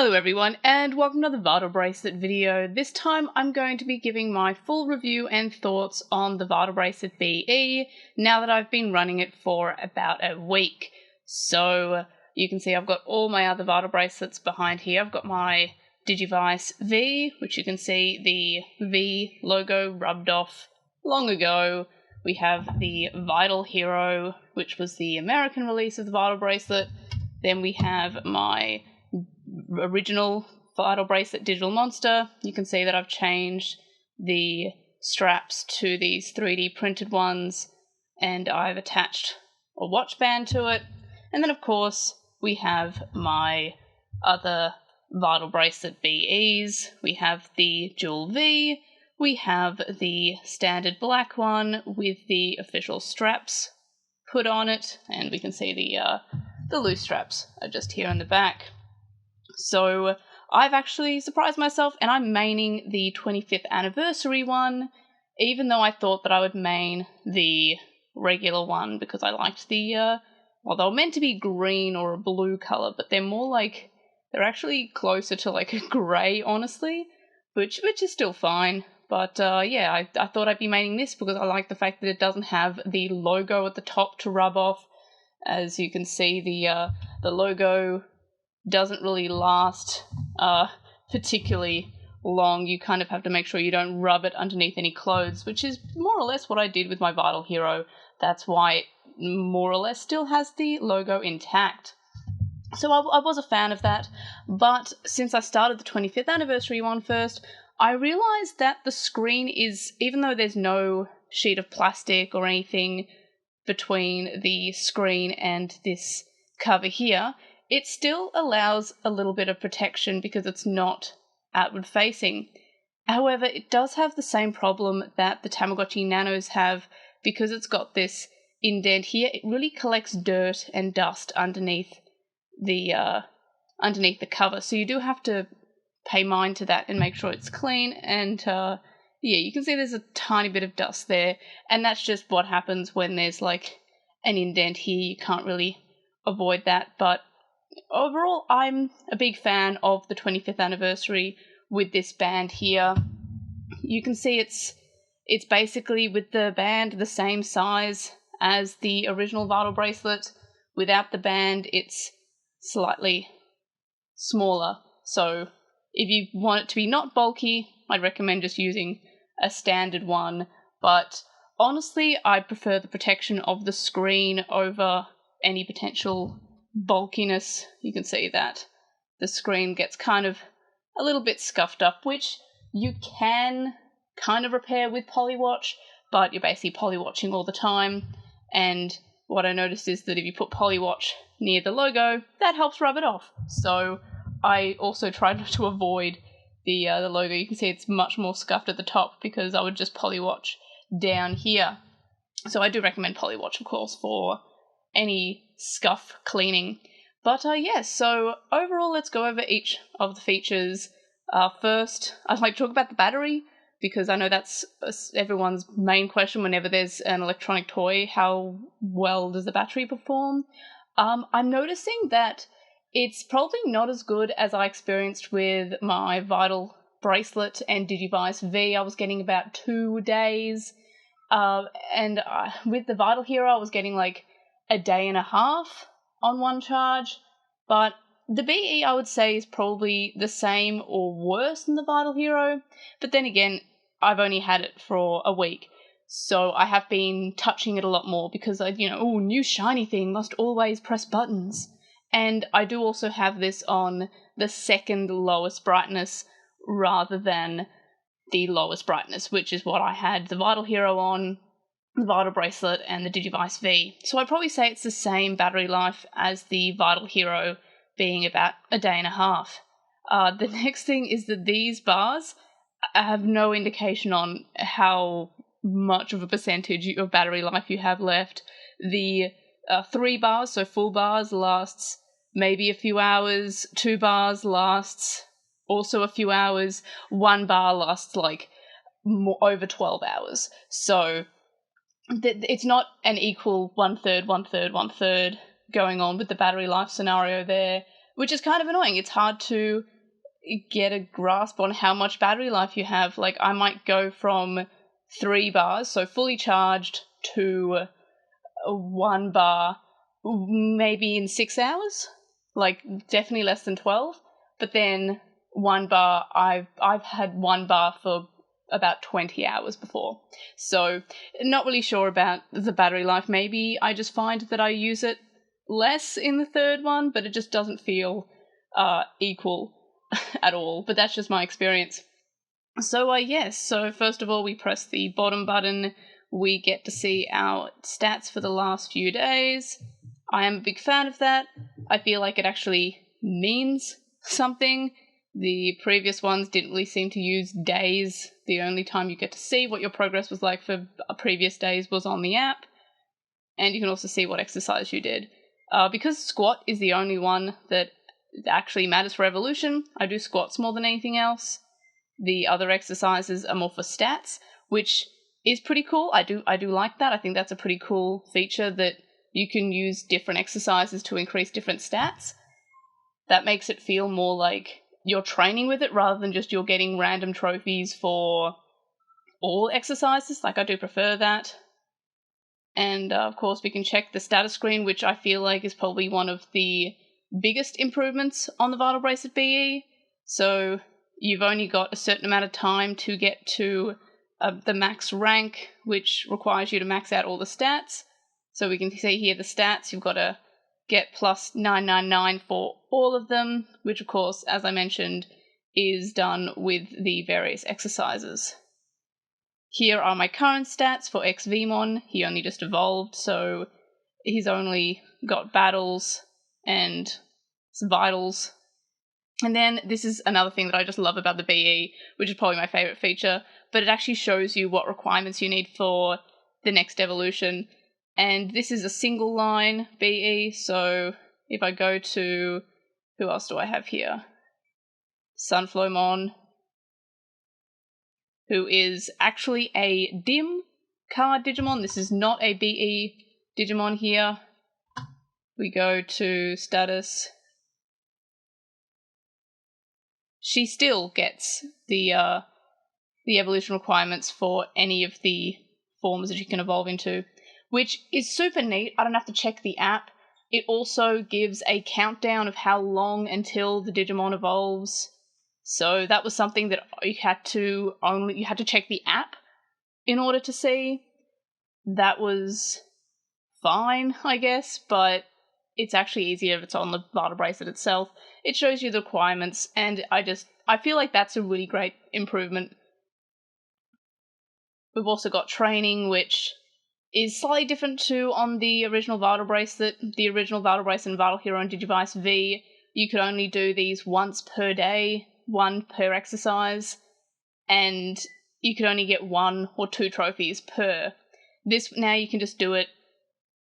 Hello everyone, and welcome to the Vital Bracelet video. This time I'm going to be giving my full review and thoughts on the Vital Bracelet BE now that I've been running it for about a week. So you can see I've got all my other Vital Bracelets behind here. I've got my Digivice V, which you can see the V logo rubbed off long ago. We have the Vital Hero, which was the American release of the Vital Bracelet. Then we have my original Vital Bracelet Digital Monster. You can see that I've changed the straps to these 3D printed ones, and I've attached a watch band to it. And then of course we have my other Vital Bracelet BEs. We have the Dual V, we have the standard black one with the official straps put on it, and we can see the loose straps are just here in the back. So I've actually surprised myself, and I'm maining the 25th anniversary one, even though I thought that I would main the regular one because I liked the, well, they were meant to be green or a blue colour, but they're more like, they're actually closer to like a grey, honestly, which is still fine. But yeah, I thought I'd be maining this because I like the fact that it doesn't have the logo at the top to rub off. As you can see, the logo doesn't really last particularly long. You kind of have to make sure you don't rub it underneath any clothes, which is more or less what I did with my Vital Hero. That's why it more or less still has the logo intact. So I was a fan of that, but since I started the 25th anniversary one first, I realised that the screen is, even though there's no sheet of plastic or anything between the screen and this cover here, it still allows a little bit of protection because it's not outward facing. However, it does have the same problem that the Tamagotchi Nanos have because it's got this indent here. It really collects dirt and dust underneath the cover, so you do have to pay mind to that and make sure it's clean. And yeah, you can see there's a tiny bit of dust there, and that's just what happens when there's like an indent here. You can't really avoid that, but overall, I'm a big fan of the 25th anniversary with this band here. You can see it's basically with the band the same size as the original Vital Bracelet. Without the band, it's slightly smaller. So if you want it to be not bulky, I'd recommend just using a standard one. But honestly, I prefer the protection of the screen over any potential bulkiness. You can see that the screen gets kind of a little bit scuffed up, which you can kind of repair with polywatch, but you're basically polywatching all the time. And what I noticed is that if you put polywatch near the logo, that helps rub it off. So I also tried to avoid the logo. You can see it's much more scuffed at the top because I would just polywatch down here. So I do recommend polywatch, of course, for any scuff cleaning. But yeah, so overall, let's go over each of the features. First, I'd like to talk about the battery, because I know that's everyone's main question whenever there's an electronic toy. How well does the battery perform? I'm noticing that it's probably not as good as I experienced with my Vital Bracelet and Digivice V. I was getting about 2 days, and with the Vital Hero I was getting like a day and a half on one charge. But the BE, I would say, is probably the same or worse than the Vital Hero. But then again, I've only had it for a week, so I have been touching it a lot more because oh, new shiny thing, must always press buttons. And I do also have this on the second lowest brightness rather than the lowest brightness, which is what I had the Vital Hero on, the Vital Bracelet, and the Digivice V. So I'd probably say it's the same battery life as the Vital Hero, being about a day and a half. The next thing is that these bars have no indication on how much of a percentage of battery life you have left. The 3 bars, so full bars, lasts maybe a few hours. 2 bars lasts also a few hours. 1 bar lasts like over 12 hours. So it's not an equal 1/3, 1/3, 1/3 going on with the battery life scenario there, which is kind of annoying. It's hard to get a grasp on how much battery life you have. Like, I might go from 3 bars, so fully charged, to 1 bar maybe in 6 hours, like definitely less than 12. But then 1 bar, I've had 1 bar for about 20 hours before. So not really sure about the battery life. Maybe I just find that I use it less in the 3rd one, but it just doesn't feel equal at all. But that's just my experience. So yes, so first of all we press the bottom button. We get to see our stats for the last few days. I am a big fan of that. I feel like it actually means something. The previous ones didn't really seem to use days. The only time you get to see what your progress was like for previous days was on the app. And you can also see what exercise you did. Because squat is the only one that actually matters for evolution, I do squats more than anything else. The other exercises are more for stats, which is pretty cool. I do like that. I think that's a pretty cool feature, that you can use different exercises to increase different stats. That makes it feel more like you're training with it rather than just you're getting random trophies for all exercises. Like, I do prefer that. And of course we can check the status screen, which I feel like is probably one of the biggest improvements on the Vital Bracelet BE. So you've only got a certain amount of time to get to the max rank, which requires you to max out all the stats. So we can see here the stats. You've got to get plus 999 for all of them, which of course, as I mentioned, is done with the various exercises. Here are my current stats for Digimon. He only just evolved, so he's only got battles and some vitals. And then this is another thing that I just love about the BE, which is probably my favourite feature, but it actually shows you what requirements you need for the next evolution. And this is a single line BE, so if I go to, who else do I have here? Sunflowmon, who is actually a DIM card Digimon. This is not a BE Digimon here. We go to status. She still gets the evolution requirements for any of the forms that you can evolve into, which is super neat. I don't have to check the app. It also gives a countdown of how long until the Digimon evolves. So that was something that you had to check the app in order to see. That was fine, I guess, but it's actually easier if it's on the Vital Bracelet itself. It shows you the requirements, and I feel like that's a really great improvement. We've also got training, which is slightly different to on the original Vital Bracelet. The original Vital Bracelet and Vital Hero and Digivice V, you could only do these once per day, 1 per exercise, and you could only get 1 or 2 trophies per. This, now you can just do it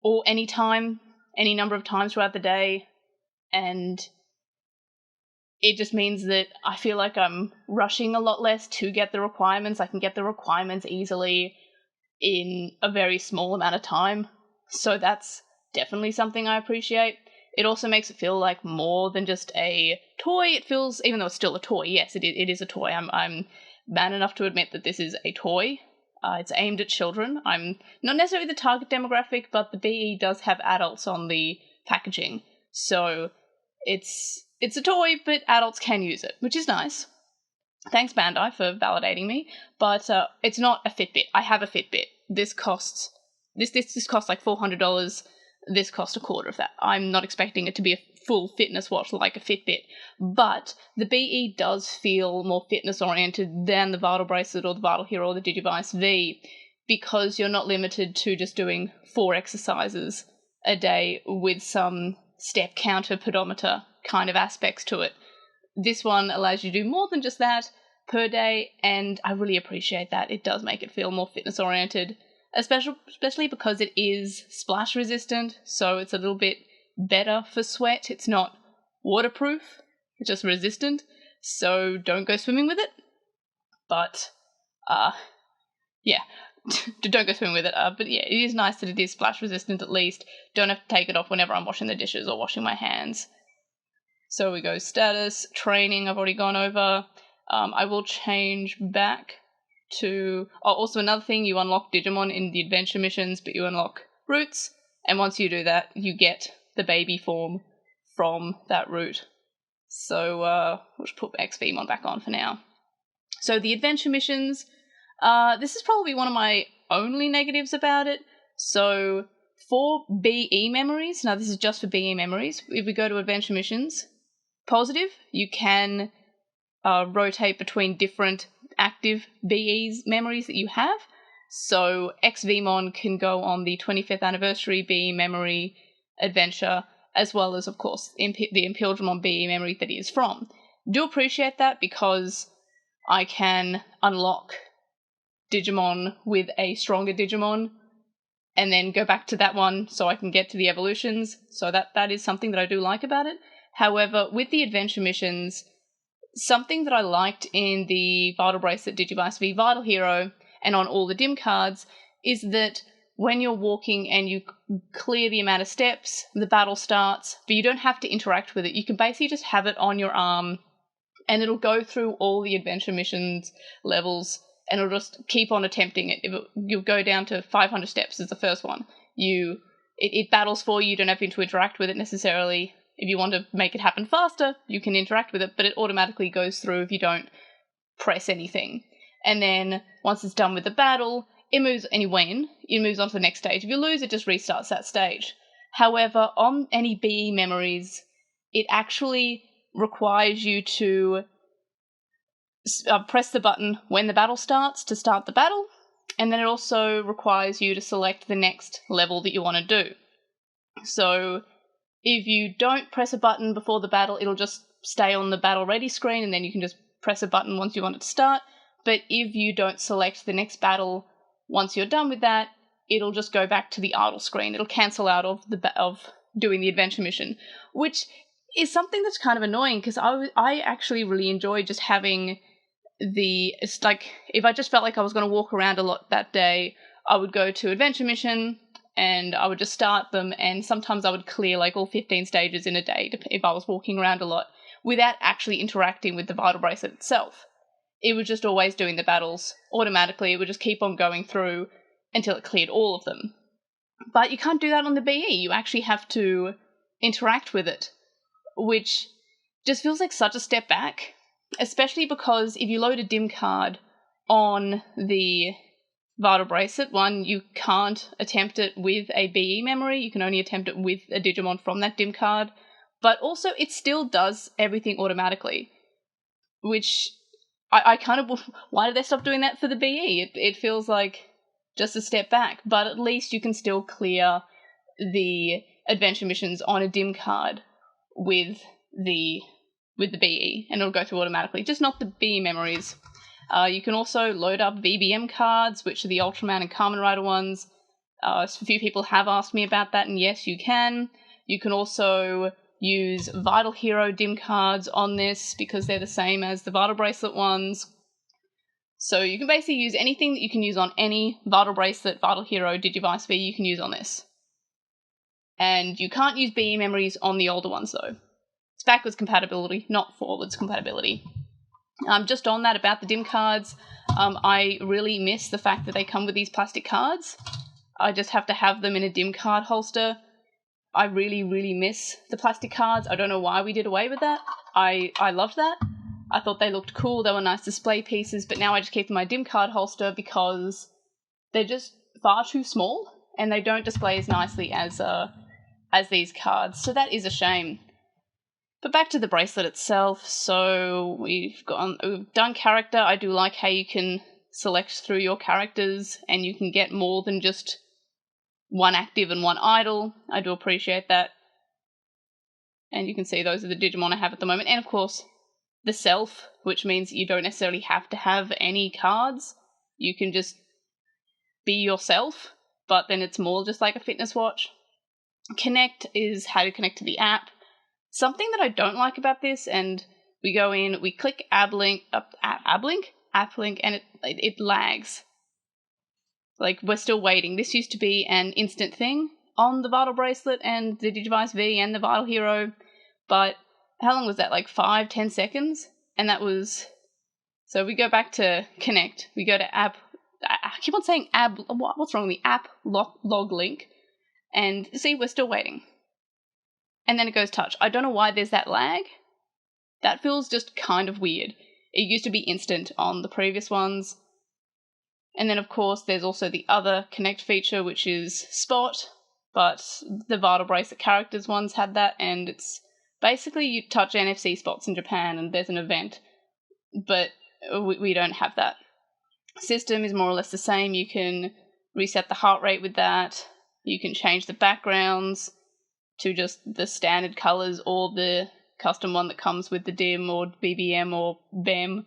all anytime, any number of times throughout the day, and it just means that I feel like I'm rushing a lot less to get the requirements. I can get the requirements easily in a very small amount of time, so that's definitely something I appreciate. It also makes it feel like more than just a toy. It feels, even though it's still a toy, yes, it is a toy. I'm man enough to admit that this is a toy. It's aimed at children. I'm not necessarily the target demographic, but the BE does have adults on the packaging, so it's a toy, but adults can use it, which is nice. Thanks, Bandai, for validating me, but it's not a Fitbit. I have a Fitbit. This costs like $400. This costs a quarter of that. I'm not expecting it to be a full fitness watch like a Fitbit, but the BE does feel more fitness oriented than the Vital Bracelet or the Vital Hero or the Digivice V, because you're not limited to just doing 4 exercises a day with some step counter pedometer kind of aspects to it. This one allows you to do more than just that per day, and I really appreciate that. It does make it feel more fitness oriented, especially because it is splash resistant, so it's a little bit better for sweat. It's not waterproof, it's just resistant, so don't go swimming with it. But yeah, don't go swimming with it. But yeah, it is nice that it is splash resistant at least. Don't have to take it off whenever I'm washing the dishes or washing my hands. So we go status, training, I've already gone over. I will change back to... Oh, also another thing, you unlock Digimon in the adventure missions, but you unlock roots, and once you do that, you get the baby form from that root. So we'll just put XVmon back on for now. So the adventure missions, this is probably one of my only negatives about it. So for BE memories, now this is just for BE memories, if we go to adventure missions, positive, you can rotate between different active BE's memories that you have. So XVmon can go on the 25th anniversary BE memory adventure, as well as, of course, the Impildramon BE memory that he is from. Do appreciate that, because I can unlock Digimon with a stronger Digimon and then go back to that one so I can get to the evolutions. So that is something that I do like about it. However, with the adventure missions, something that I liked in the Vital Bracelet Digivice V Vital Hero and on all the dim cards is that when you're walking and you clear the amount of steps, the battle starts, but you don't have to interact with it. You can basically just have it on your arm and it'll go through all the adventure missions levels and it'll just keep on attempting it. You'll go down to 500 steps is the first one. It battles for you, you don't have to interact with it necessarily. If you want to make it happen faster, you can interact with it, but it automatically goes through if you don't press anything. And then once it's done with the battle, it moves, and you win, it moves on to the next stage. If you lose, it just restarts that stage. However, on any BE memories, it actually requires you to press the button when the battle starts to start the battle, and then it also requires you to select the next level that you want to do. So if you don't press a button before the battle, it'll just stay on the battle ready screen, and then you can just press a button once you want it to start. But if you don't select the next battle once you're done with that, it'll just go back to the idle screen. It'll cancel out of doing the adventure mission, which is something that's kind of annoying, because I actually really enjoy just having it's like, if I just felt like I was going to walk around a lot that day, I would go to adventure mission and I would just start them, and sometimes I would clear like all 15 stages in a day if I was walking around a lot without actually interacting with the Vital Bracelet itself. It was just always doing the battles automatically. It would just keep on going through until it cleared all of them. But you can't do that on the BE. You actually have to interact with it, which just feels like such a step back, especially because if you load a dim card on the Vital Bracelet, one, you can't attempt it with a BE memory. You can only attempt it with a Digimon from that dim card. But also, it still does everything automatically, which I kind of... Why did they stop doing that for the BE? It feels like just a step back, but at least you can still clear the adventure missions on a dim card with the BE, and it'll go through automatically, just not the BE memories. You can also load up VBM cards, which are the Ultraman and Kamen Rider ones. A few people have asked me about that, and yes, you can. You can also use Vital Hero dim cards on this, because they're the same as the Vital Bracelet ones. So you can basically use anything that you can use on any Vital Bracelet, Vital Hero, Digivice V, you can use on this. And you can't use BE memories on the older ones, though. It's backwards compatibility, not forwards compatibility. Just on that about the dim cards, I really miss the fact that they come with these plastic cards. I just have to have them in a dim card holster. I really, really miss the plastic cards. I don't know why we did away with that. I loved that. I thought they looked cool, they were nice display pieces, but now I just keep them in my dim card holster because they're just far too small and they don't display as nicely as these cards. So that is a shame. But back to the bracelet itself. So we've done character. I do like how you can select through your characters and you can get more than just one active and one idle. I do appreciate that. And you can see those are the Digimon I have at the moment. And of course, the self, which means you don't necessarily have to have any cards. You can just be yourself, but then it's more just like a fitness watch. Connect is how to connect to the app. Something that I don't like about this, and we go in, we click app link, and it lags. Like, we're still waiting. This used to be an instant thing on the Vital Bracelet and the Digivice V and the Vital Hero, but how long was that, like 5-10 seconds? And that was, so we go back to connect, we go to app, I keep on saying app, what's wrong with the app log link, and see, we're still waiting. And then it goes touch. I don't know why there's that lag. That feels just kind of weird. It used to be instant on the previous ones. And then, of course, there's also the other connect feature, which is spot, but the Vital Bracelet characters ones had that, and it's basically you touch NFC spots in Japan and there's an event, but we don't have that. System is more or less the same. You can reset the heart rate with that. You can change the backgrounds to just the standard colors or the custom one that comes with the dim or BBM or BEM.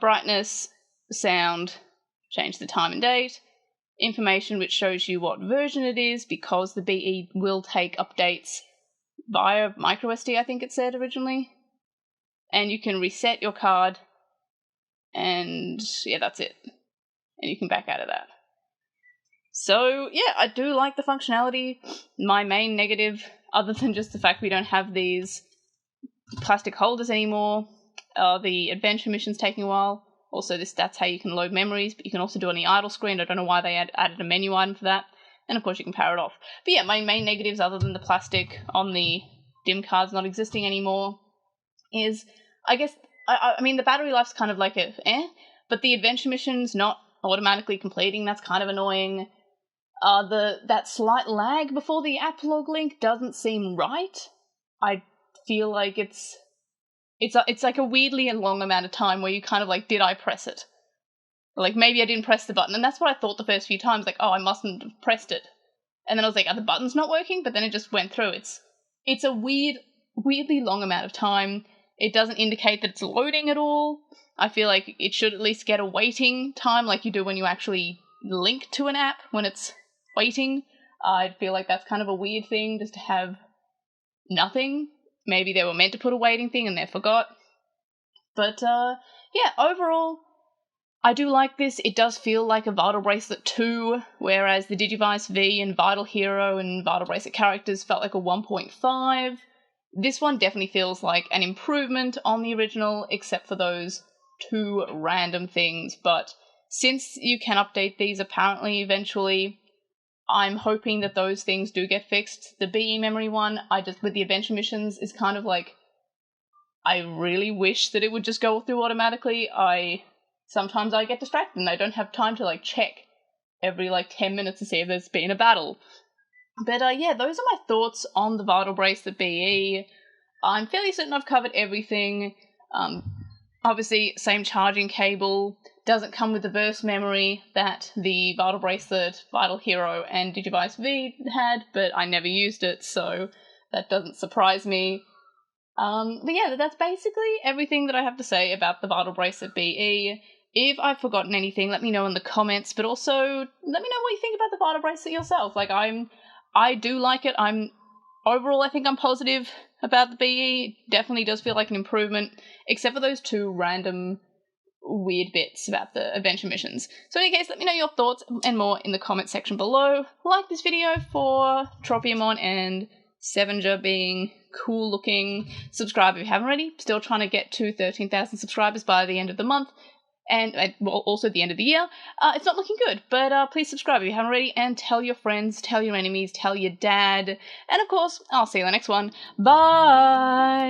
Brightness, sound, change the time and date. Information which shows you what version it is, because the BE will take updates via microSD, I think it said originally. And you can reset your card, and yeah, that's it. And you can back out of that. So yeah, I do like the functionality. My main negative, other than just the fact we don't have these plastic holders anymore, the adventure mission's taking a while. Also, that's how you can load memories, but you can also do it on the idle screen. I don't know why they added a menu item for that. And of course you can power it off. But yeah, my main negatives, other than the plastic on the DIM cards not existing anymore, is, I guess, I mean, the battery life's kind of like but the adventure mission's not automatically completing. That's kind of annoying. That slight lag before the app log link doesn't seem right. I feel like it's like a weirdly long amount of time where you kind of like, did I press it? Like, maybe I didn't press the button, and that's what I thought the first few times, like, oh, I mustn't have pressed it. And then I was like, are the buttons not working? But then it just went through. It's a weirdly long amount of time. It doesn't indicate that it's loading at all. I feel like it should at least get a waiting time like you do when you actually link to an app when it's waiting. I feel like that's kind of a weird thing, just to have nothing. Maybe they were meant to put a waiting thing and they forgot. But yeah, overall, I do like this. It does feel like a Vital Bracelet 2, whereas the Digivice V and Vital Hero and Vital Bracelet characters felt like a 1.5. This one definitely feels like an improvement on the original, except for those two random things. But since you can update these apparently eventually, I'm hoping that those things do get fixed. The BE memory one, with the adventure missions, is kind of like, I really wish that it would just go through automatically. Sometimes I get distracted and I don't have time to like check every like 10 minutes to see if there's been a battle. But yeah, those are my thoughts on the Vital Bracelet BE. I'm fairly certain I've covered everything. Obviously, same charging cable. Doesn't come with the burst memory that the Vital Bracelet, Vital Hero, and Digivice V had, but I never used it, so that doesn't surprise me. But yeah, that's basically everything that I have to say about the Vital Bracelet BE. If I've forgotten anything, let me know in the comments, but also let me know what you think about the Vital Bracelet yourself. Like, I do like it. Overall, I think I'm positive about the BE. It definitely does feel like an improvement, except for those two random weird bits about the adventure missions. So in any case, let me know your thoughts and more in the comment section below. Like this video for Tropiumon and Sevenger being cool looking. Subscribe if you haven't already. Still trying to get to 13,000 subscribers by the end of the month. And well, also the end of the year. It's not looking good, but please subscribe if you haven't already, and tell your friends, tell your enemies, tell your dad, and of course, I'll see you in the next one. Bye!